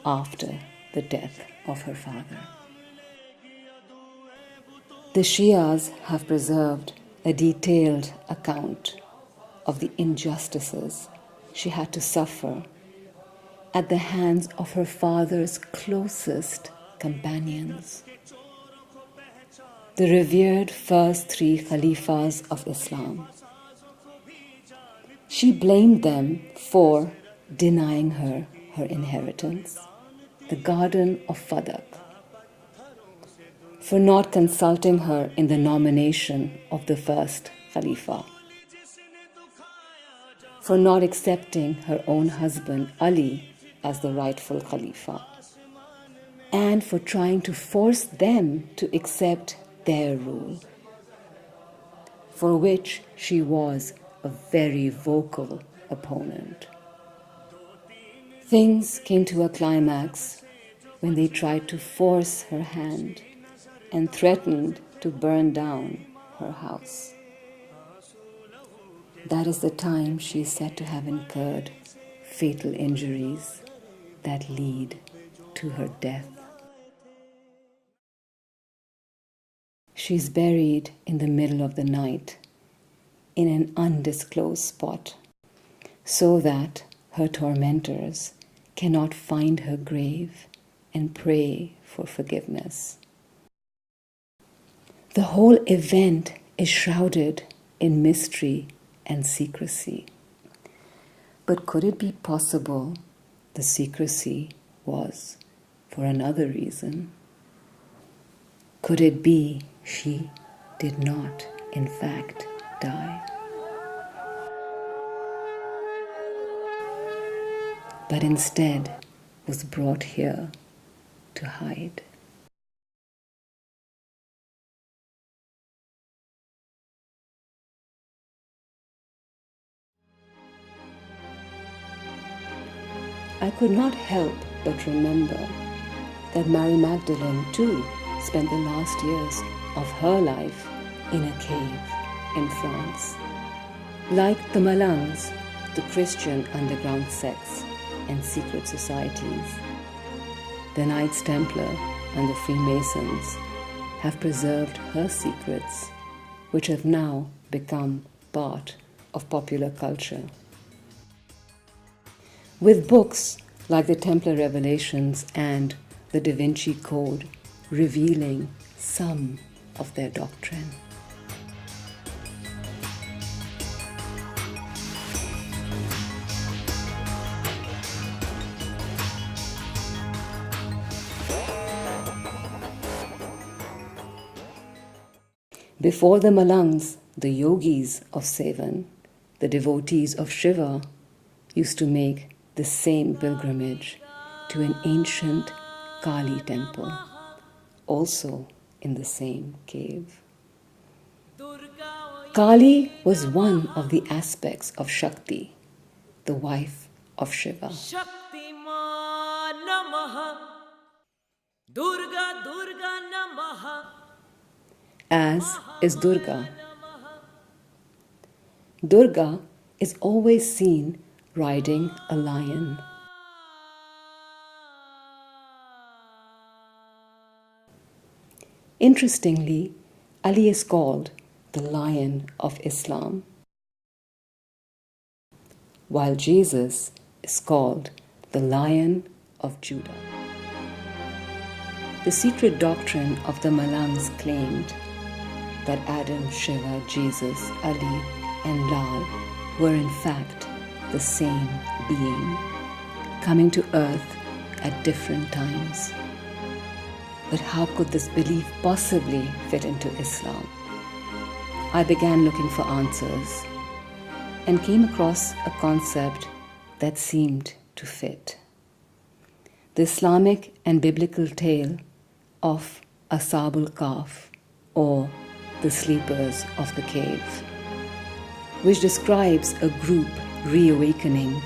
after the death of her father. The Shias have preserved a detailed account of the injustices she had to suffer at the hands of her father's closest companions, the revered first three Khalifas of Islam. She blamed them for denying her her inheritance, the garden of Fadak, for not consulting her in the nomination of the first Khalifa, for not accepting her own husband Ali as the rightful Khalifa, and for trying to force them to accept their rule, for which she was a very vocal opponent. Things came to a climax when they tried to force her hand and threatened to burn down her house. That is the time she is said to have incurred fatal injuries that lead to her death. She is buried in the middle of the night in an undisclosed spot so that her tormentors cannot find her grave and pray for forgiveness. The whole event is shrouded in mystery and secrecy. But could it be possible the secrecy was for another reason? Could it be she did not, in fact, die, but instead was brought here to hide? I could not help but remember that Mary Magdalene too spent the last years of her life in a cave in France. Like the Malangs, the Christian underground sects and secret societies, the Knights Templar and the Freemasons have preserved her secrets, which have now become part of popular culture. With books like the Templar Revelations and the Da Vinci Code revealing some of their doctrine. Before the Malangs, the yogis of Sevan, the devotees of Shiva, used to make the same pilgrimage to an ancient Kali temple, also in the same cave. Kali was one of the aspects of Shakti, the wife of Shiva. As is Durga. Durga is always seen riding a lion. Interestingly, Ali is called the Lion of Islam, while Jesus is called the Lion of Judah. The secret doctrine of the Malangs claimed that Adam, Shiva, Jesus, Ali, and Lal were in fact the same being, coming to earth at different times. But how could this belief possibly fit into Islam? I began looking for answers and came across a concept that seemed to fit. The Islamic and biblical tale of Ashabul Kahf, or the sleepers of the cave, which describes a group reawakening.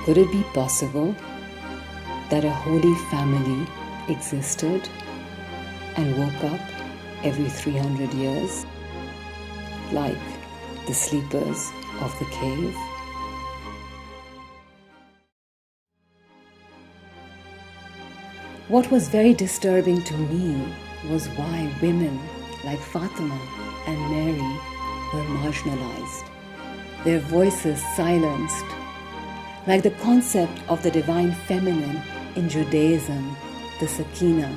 Could it be possible that a holy family existed and woke up every 300 years, like the sleepers of the cave? What was very disturbing to me was why women like Fatima and Mary were marginalized, their voices silenced, like the concept of the divine feminine in Judaism, the Sakina.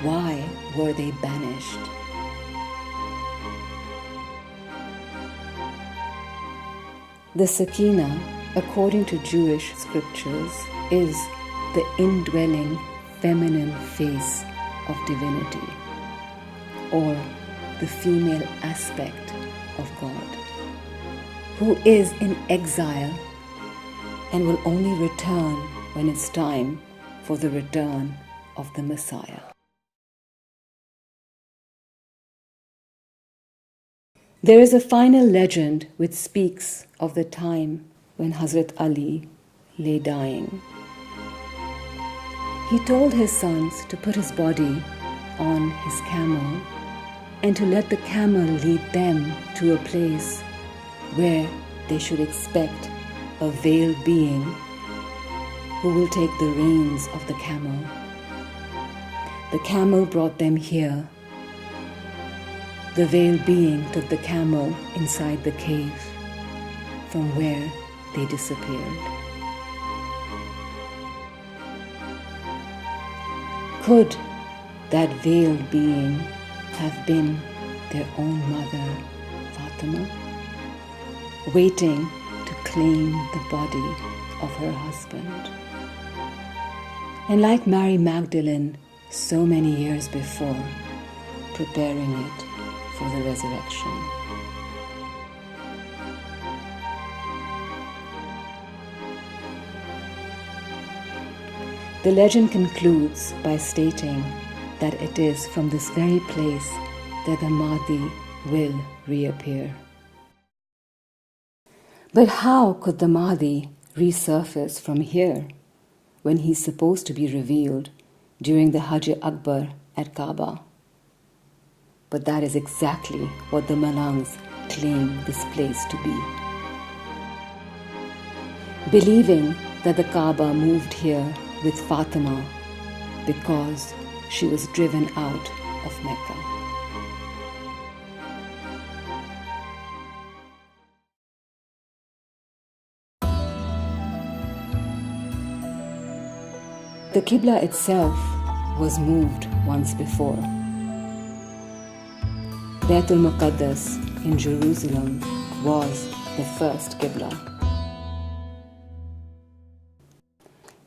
Why were they banished? The Sakina, according to Jewish scriptures, is the indwelling feminine face of divinity, or the female aspect of God, who is in exile and will only return when it's time for the return of the Messiah. There is a final legend which speaks of the time when Hazrat Ali lay dying. He told his sons to put his body on his camel and to let the camel lead them to a place where they should expect a veiled being who will take the reins of the camel. The camel brought them here. The veiled being took the camel inside the cave, from where they disappeared. Could that veiled being have been their own mother, Fatima, waiting to claim the body of her husband? And like Mary Magdalene so many years before, preparing it for the resurrection. The legend concludes by stating that it is from this very place that the Mahdi will reappear. But how could the Mahdi resurface from here when he's supposed to be revealed during the Hajj Akbar at Kaaba? But that is exactly what the Malangs claim this place to be. Believing that the Kaaba moved here with Fatima because she was driven out of Mecca. The Qibla itself was moved once before. Baitul Muqaddas in Jerusalem was the first Qibla.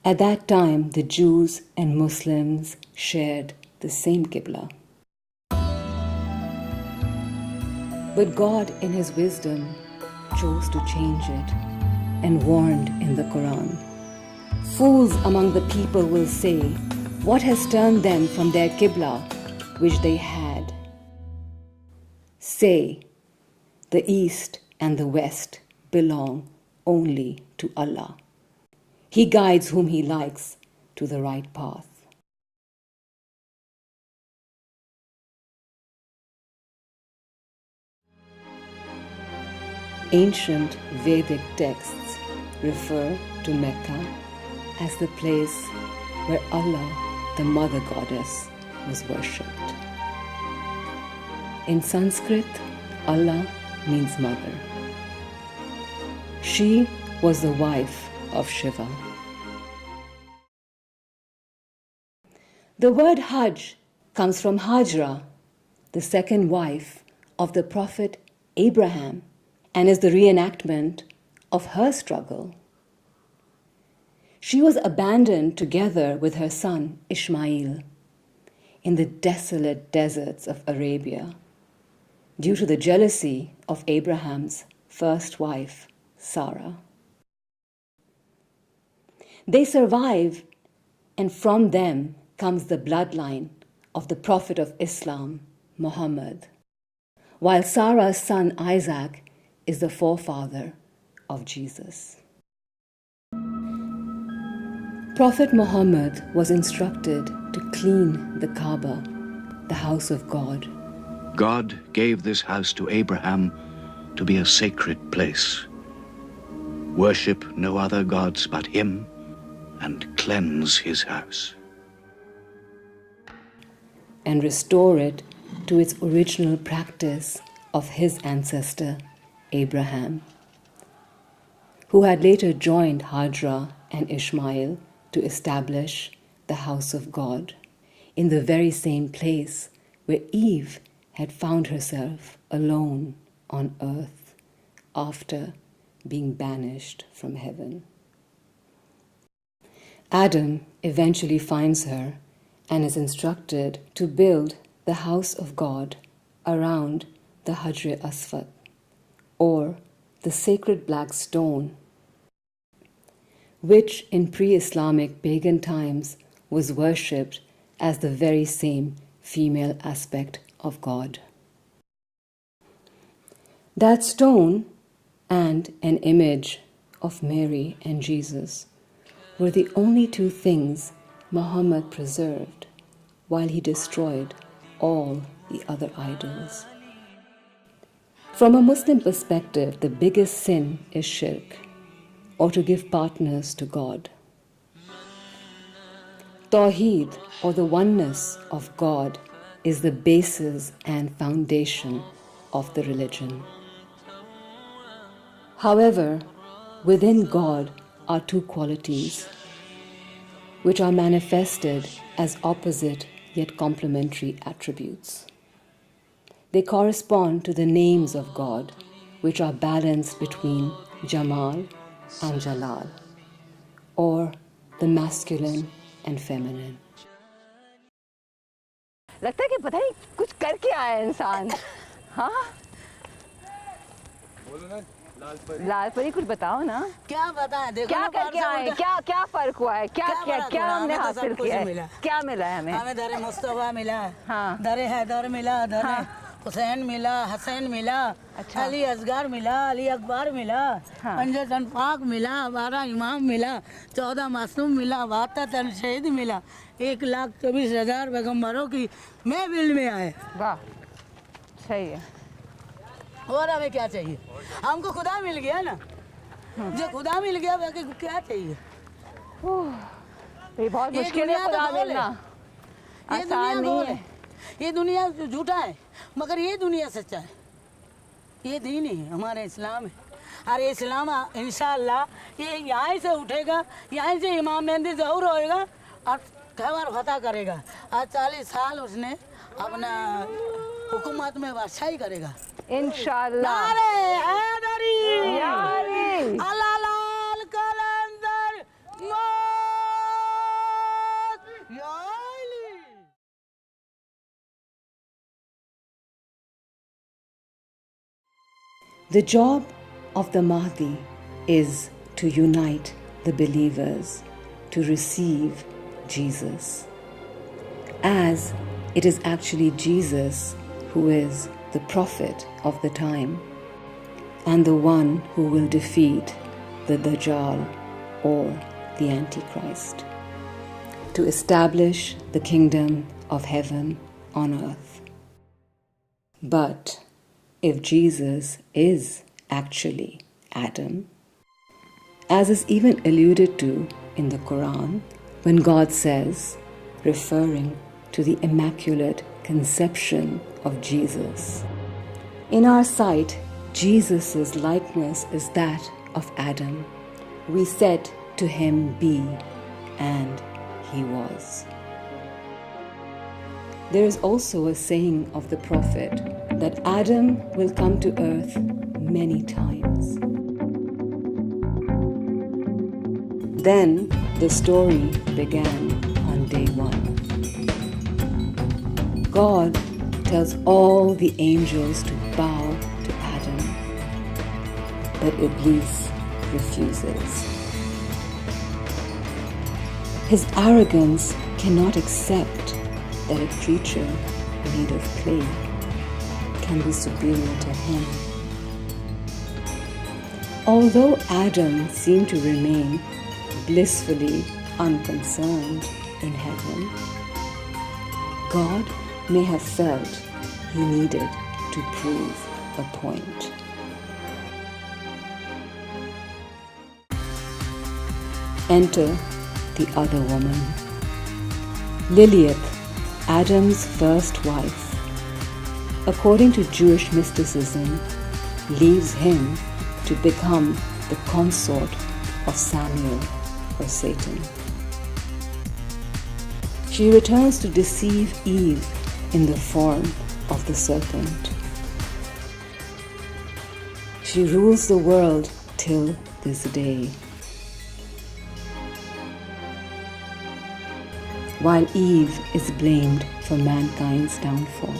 At that time, the Jews and Muslims shared the same Qibla. But God, in His wisdom, chose to change it and warned in the Quran. Fools among the people will say, what has turned them from their Qibla which they had? Say, the East and the West belong only to Allah. He guides whom He likes to the right path. Ancient Vedic texts refer to Mecca as the place where Allah, the Mother Goddess, was worshipped. In Sanskrit, Allah means mother. She was the wife of Shiva. The word Hajj comes from Hajra, the second wife of the Prophet Abraham, and is the reenactment of her struggle. She was abandoned together with her son Ishmael in the desolate deserts of Arabia due to the jealousy of Abraham's first wife, Sarah. They survive, and from them comes the bloodline of the Prophet of Islam, Muhammad, while Sarah's son Isaac is the forefather of Jesus. Prophet Muhammad was instructed to clean the Kaaba, the house of God. God gave this house to Abraham to be a sacred place. Worship no other gods but him and cleanse his house. And restore it to its original practice of his ancestor, Abraham, who had later joined Hajra and Ishmael to establish the house of God in the very same place where Eve had found herself alone on earth after being banished from heaven. Adam eventually finds her and is instructed to build the house of God around the Hajr Aswad, or the sacred black stone, which in pre-Islamic pagan times was worshipped as the very same female aspect of God. That stone and an image of Mary and Jesus were the only two things Muhammad preserved while he destroyed all the other idols. From a Muslim perspective, the biggest sin is shirk, or to give partners to God. Tawheed, or the oneness of God, is the basis and foundation of the religion. However, within God are two qualities which are manifested as opposite yet complementary attributes. They correspond to the names of God, which are balanced between Jamal and Jalal, or the masculine and feminine. लगता है कि पता नहीं कुछ करके आया इंसान. हाँ, लाल परी कुछ बताओ ना. क्या बताएं, देखो क्या ना करके आए, क्या फर्क हुआ है, क्या हमने हासिल किया है, क्या मिला है हमें. हमें दरे मुस्तफा मिला, हाँ, दरे हैदर मिला, दरे हुसैन मिला, हसन मिला, अली असगर मिला, अली अकबर मिला, 5 तन पाक मिला, 12 इमाम मिला, 14 मासूम मिला, 72 तन शहीद मिला, 1,24,000 पैगम्बरों की महफिल में आए. वाह, सही है. और हमें क्या चाहिए? हमको खुदा मिल गया ना. जो खुदा मिल गया बाकी क्या चाहिए? ये बहुत मुश्किल है खुदा मिलना. आसान नहीं है. ये दुनिया झूठा है, मगर ये दुनिया सच्चा है. ये दीन है, हमारा इस्लाम है. अरे इस्लाम इंशाअल्लाह ये यहाँ से उठेगा, यहाँ से इमाम मेहंदी ज़हूर होएगा और खैबर फतह करेगा. आज 40 साल उसने अपना हुकूमत में बादशाही करेगा इंशाअल्लाह. नारे हैदरी, यारी, अल्लाह लाल कलंदर मौत या Ali. The job of the Mahdi is to unite the believers to receive Jesus, as it is actually Jesus who is the prophet of the time and the one who will defeat the Dajjal or the Antichrist, to establish the kingdom of heaven on earth. But if Jesus is actually Adam, as is even alluded to in the Quran, when God says, referring to the Immaculate Conception of Jesus, in our sight, Jesus' likeness is that of Adam. We said to him, be, and he was. There is also a saying of the Prophet that Adam will come to earth many times. Then the story began on day one. God tells all the angels to bow to Adam, but Iblis refuses. His arrogance cannot accept that a creature made of clay can be superior to him. Although Adam seemed to remain blissfully unconcerned in heaven, God may have felt he needed to prove a point. Enter the other woman. Lilith, Adam's first wife, according to Jewish mysticism, leaves him to become the consort of Samuel or Satan. She returns to deceive Eve in the form of the serpent. She rules the world till this day. While Eve is blamed for mankind's downfall.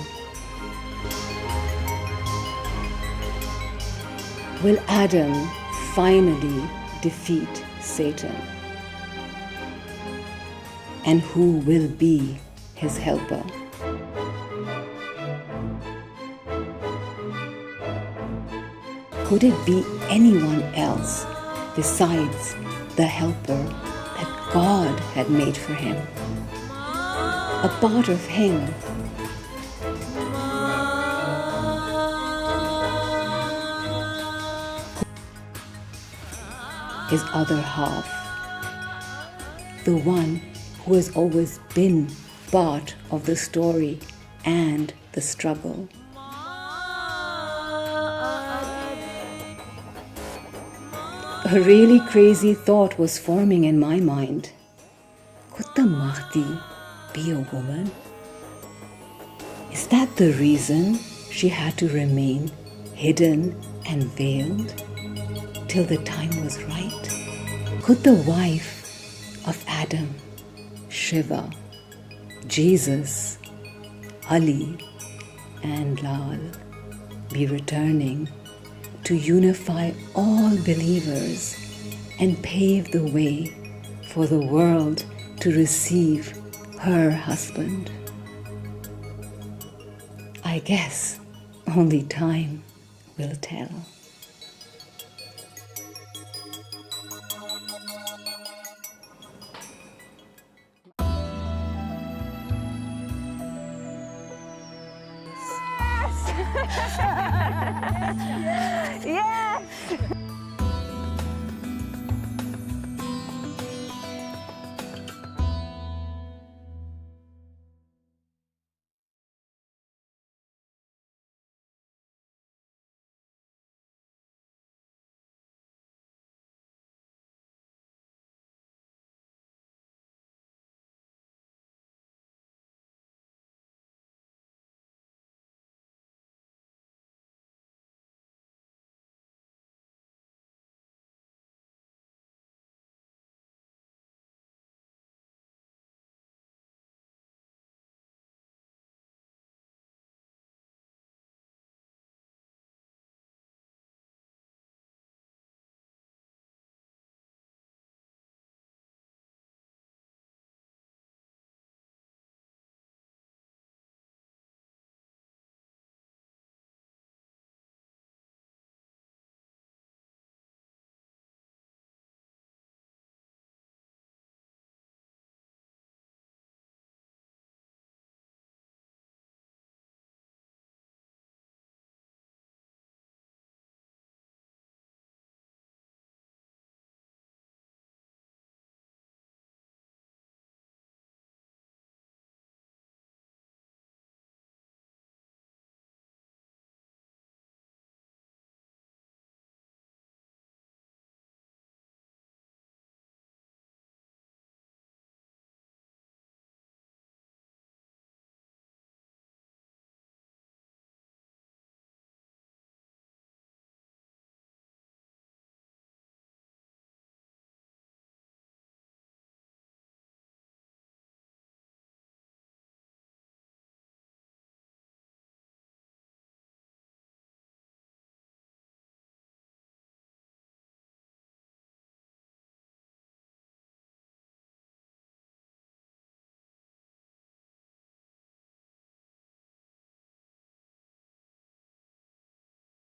Will Adam finally defeat Satan? And who will be his helper? Could it be anyone else besides the helper that God had made for him? A part of him. His other half. The one who has always been part of the story and the struggle. A really crazy thought was forming in my mind. Could the Mahdi be a woman? Is that the reason she had to remain hidden and veiled till the time was right? Could the wife of Adam, Shiva, Jesus, Ali, and Lal be returning to unify all believers and pave the way for the world to receive her husband? I guess only time will tell. Yes!